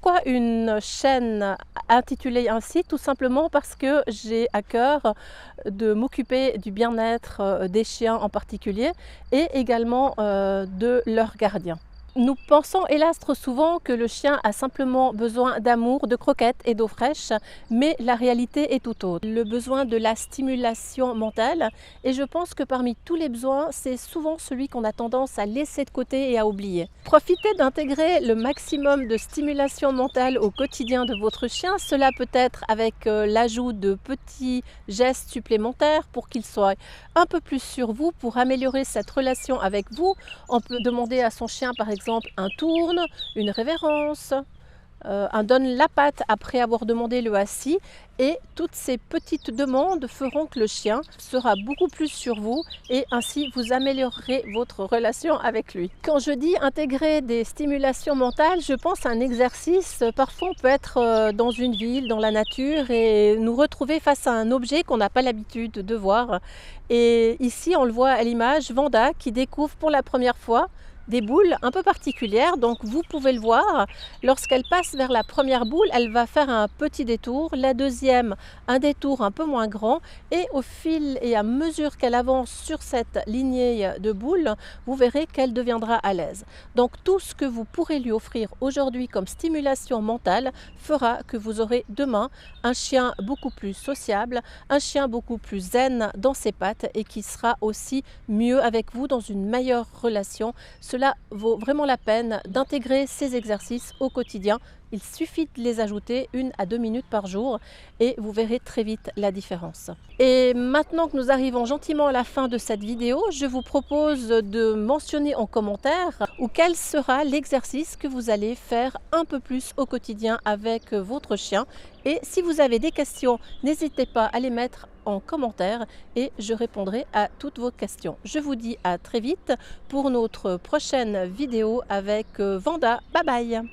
Pourquoi une chaîne intitulée ainsi? Tout simplement parce que j'ai à cœur de m'occuper du bien-être des chiens en particulier et également de leurs gardiens. Nous pensons hélas trop souvent que le chien a simplement besoin d'amour, de croquettes et d'eau fraîche, mais la réalité est tout autre. Le besoin de la stimulation mentale, et je pense que parmi tous les besoins, c'est souvent celui qu'on a tendance à laisser de côté et à oublier. Profitez d'intégrer le maximum de stimulation mentale au quotidien de votre chien. Cela peut être avec l'ajout de petits gestes supplémentaires pour qu'il soit un peu plus sur vous, pour améliorer cette relation avec vous. On peut demander à son chien par exemple un tourne, une révérence, un donne la patte après avoir demandé le assis, et toutes ces petites demandes feront que le chien sera beaucoup plus sur vous et ainsi vous améliorerez votre relation avec lui. Quand je dis intégrer des stimulations mentales, je pense à un exercice. Parfois on peut être dans une ville, dans la nature et nous retrouver face à un objet qu'on n'a pas l'habitude de voir. Et ici on le voit à l'image, Vanda qui découvre pour la première fois des boules un peu particulières, donc vous pouvez le voir. Lorsqu'elle passe vers la première boule, elle va faire un petit détour, la deuxième un détour un peu moins grand, et au fil et à mesure qu'elle avance sur cette lignée de boules, vous verrez qu'elle deviendra à l'aise. Donc tout ce que vous pourrez lui offrir aujourd'hui comme stimulation mentale fera que vous aurez demain un chien beaucoup plus sociable, un chien beaucoup plus zen dans ses pattes et qui sera aussi mieux avec vous dans une meilleure relation. Cela vaut vraiment la peine d'intégrer ces exercices au quotidien. Il suffit de les ajouter 1 à 2 minutes par jour et vous verrez très vite la différence. Et maintenant que nous arrivons gentiment à la fin de cette vidéo, je vous propose de mentionner en commentaire quel sera l'exercice que vous allez faire un peu plus au quotidien avec votre chien. Et si vous avez des questions, n'hésitez pas à les mettre en commentaire et je répondrai à toutes vos questions. Je vous dis à très vite pour notre prochaine vidéo avec Vanda. Bye bye!